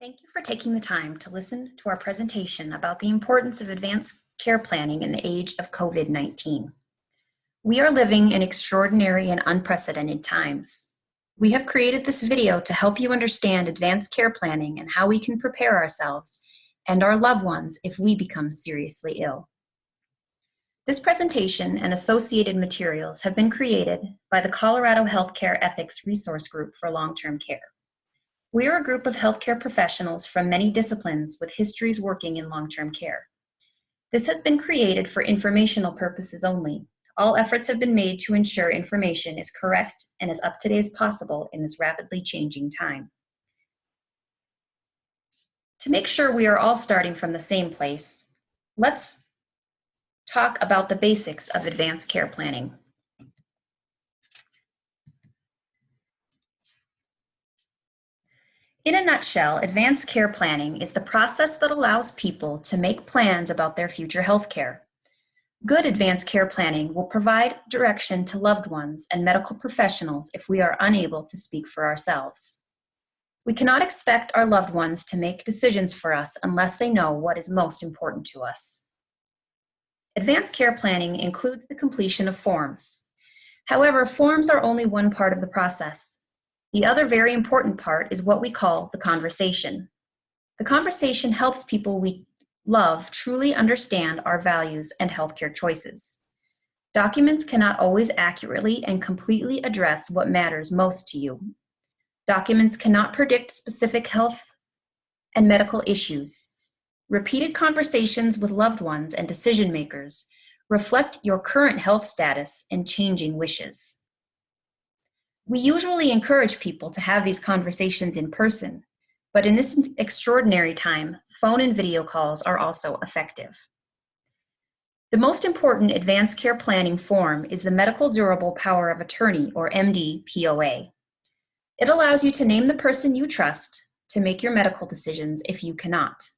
Thank you for taking the time to listen to our presentation about the importance of advanced care planning in the age of COVID-19. We are living in extraordinary and unprecedented times. We have created this video to help you understand advanced care planning and how we can prepare ourselves and our loved ones if we become seriously ill. This presentation and associated materials have been created by the Colorado Healthcare Ethics Resource Group for Long-Term Care. We are a group of healthcare professionals from many disciplines with histories working in long-term care. This has been created for informational purposes only. All efforts have been made to ensure information is correct and as up-to-date as possible in this rapidly changing time. To make sure we are all starting from the same place, let's talk about the basics of advanced care planning. In a nutshell, advanced care planning is the process that allows people to make plans about their future health care. Good advanced care planning will provide direction to loved ones and medical professionals if we are unable to speak for ourselves. We cannot expect our loved ones to make decisions for us unless they know what is most important to us. Advanced care planning includes the completion of forms. However, forms are only one part of the process. The other very important part is what we call the conversation. The conversation helps people we love truly understand our values and healthcare choices. Documents cannot always accurately and completely address what matters most to you. Documents cannot predict specific health and medical issues. Repeated conversations with loved ones and decision makers reflect your current health status and changing wishes. We usually encourage people to have these conversations in person, but in this extraordinary time, phone and video calls are also effective. The most important advanced care planning form is the Medical Durable Power of Attorney, or MDPOA. It allows you to name the person you trust to make your medical decisions if you cannot.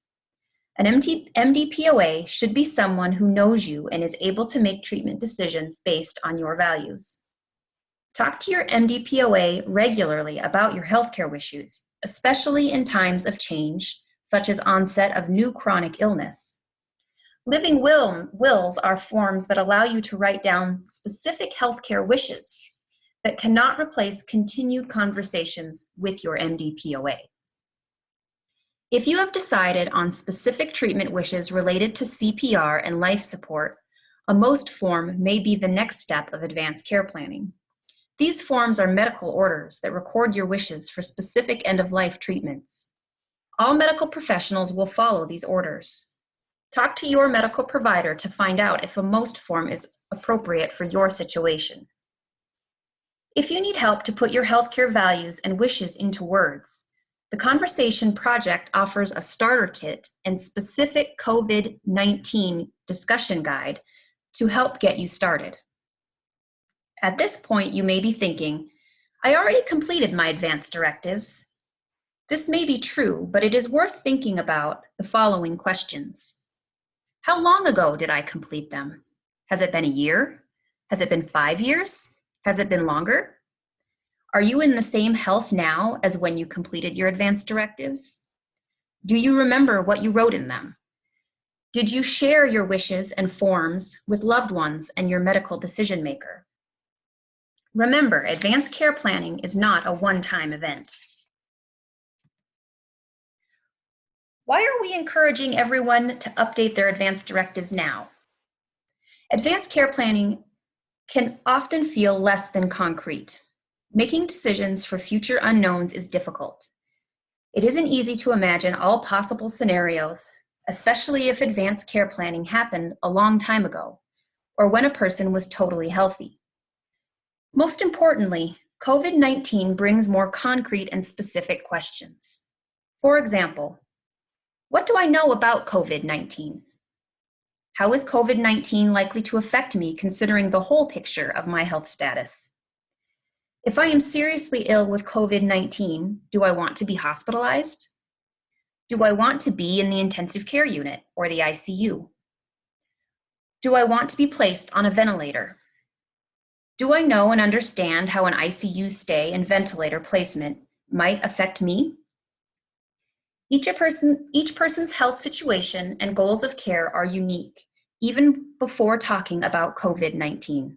An MDPOA should be someone who knows you and is able to make treatment decisions based on your values. Talk to your MDPOA regularly about your healthcare wishes, especially in times of change, such as onset of new chronic illness. Living wills are forms that allow you to write down specific healthcare wishes that cannot replace continued conversations with your MDPOA. If you have decided on specific treatment wishes related to CPR and life support, a MOST form may be the next step of advanced care planning. These forms are medical orders that record your wishes for specific end-of-life treatments. All medical professionals will follow these orders. Talk to your medical provider to find out if a MOST form is appropriate for your situation. If you need help to put your healthcare values and wishes into words, the Conversation Project offers a starter kit and specific COVID-19 discussion guide to help get you started. At this point, you may be thinking, I already completed my advanced directives. This may be true, but it is worth thinking about the following questions. How long ago did I complete them? Has it been a year? Has it been 5 years? Has it been longer? Are you in the same health now as when you completed your advanced directives? Do you remember what you wrote in them? Did you share your wishes and forms with loved ones and your medical decision maker? Remember, advanced care planning is not a one-time event. Why are we encouraging everyone to update their advanced directives now? Advanced care planning can often feel less than concrete. Making decisions for future unknowns is difficult. It isn't easy to imagine all possible scenarios, especially if advanced care planning happened a long time ago, or when a person was totally healthy. Most importantly, COVID-19 brings more concrete and specific questions. For example, what do I know about COVID-19? How is COVID-19 likely to affect me considering the whole picture of my health status? If I am seriously ill with COVID-19, do I want to be hospitalized? Do I want to be in the intensive care unit or the ICU? Do I want to be placed on a ventilator? Do I know and understand how an ICU stay and ventilator placement might affect me? Each person's health situation and goals of care are unique, even before talking about COVID-19.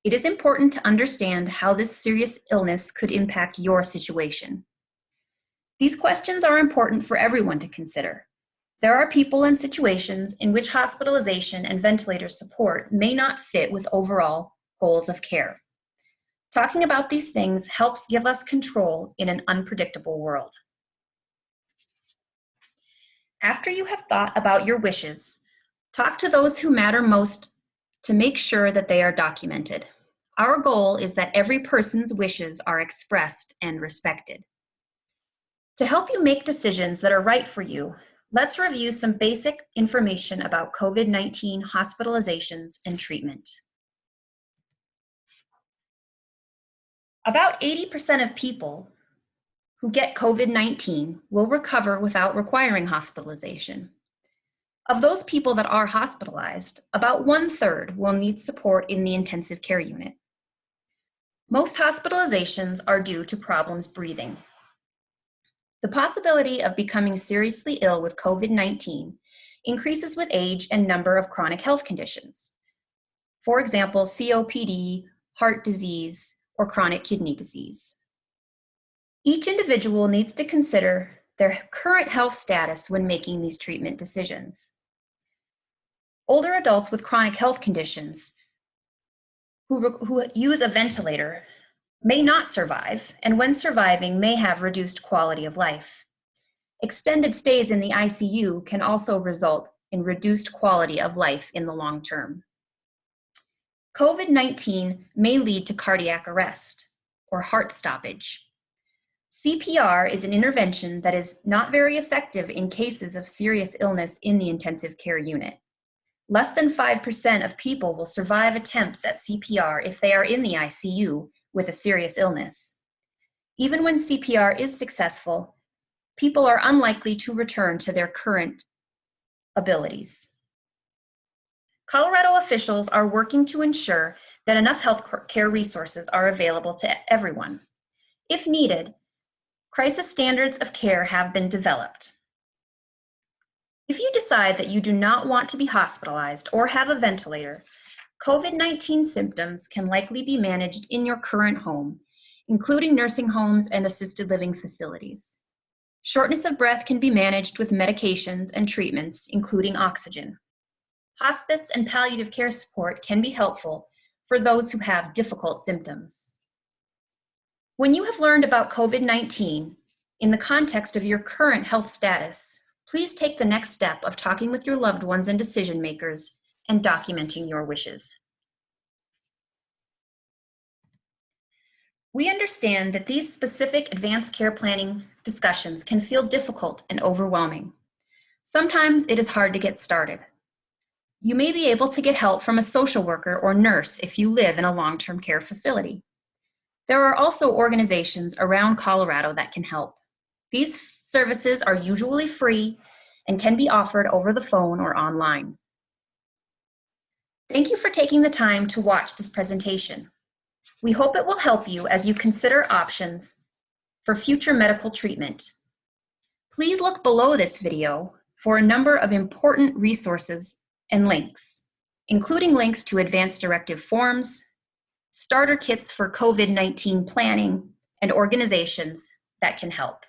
It is important to understand how this serious illness could impact your situation. These questions are important for everyone to consider. There are people and situations in which hospitalization and ventilator support may not fit with overall goals of care. Talking about these things helps give us control in an unpredictable world. After you have thought about your wishes, talk to those who matter most to make sure that they are documented. Our goal is that every person's wishes are expressed and respected. To help you make decisions that are right for you, let's review some basic information about COVID-19 hospitalizations and treatment. About 80% of people who get COVID-19 will recover without requiring hospitalization. Of those people that are hospitalized, about 1/3 will need support in the intensive care unit. Most hospitalizations are due to problems breathing. The possibility of becoming seriously ill with COVID-19 increases with age and number of chronic health conditions. For example, COPD, heart disease, or chronic kidney disease. Each individual needs to consider their current health status when making these treatment decisions. Older adults with chronic health conditions who use a ventilator may not survive, and when surviving may have reduced quality of life. Extended stays in the ICU can also result in reduced quality of life in the long term. COVID-19 may lead to cardiac arrest or heart stoppage. CPR is an intervention that is not very effective in cases of serious illness in the intensive care unit. Less than 5% of people will survive attempts at CPR if they are in the ICU with a serious illness. Even when CPR is successful, people are unlikely to return to their current abilities. Colorado officials are working to ensure that enough health care resources are available to everyone. If needed, crisis standards of care have been developed. If you decide that you do not want to be hospitalized or have a ventilator, COVID-19 symptoms can likely be managed in your current home, including nursing homes and assisted living facilities. Shortness of breath can be managed with medications and treatments, including oxygen. Hospice and palliative care support can be helpful for those who have difficult symptoms. When you have learned about COVID-19 in the context of your current health status, please take the next step of talking with your loved ones and decision makers and documenting your wishes. We understand that these specific advanced care planning discussions can feel difficult and overwhelming. Sometimes it is hard to get started. You may be able to get help from a social worker or nurse if you live in a long-term care facility. There are also organizations around Colorado that can help. These services are usually free and can be offered over the phone or online. Thank you for taking the time to watch this presentation. We hope it will help you as you consider options for future medical treatment. Please look below this video for a number of important resources and links, including links to advanced directive forms, starter kits for COVID-19 planning, and organizations that can help.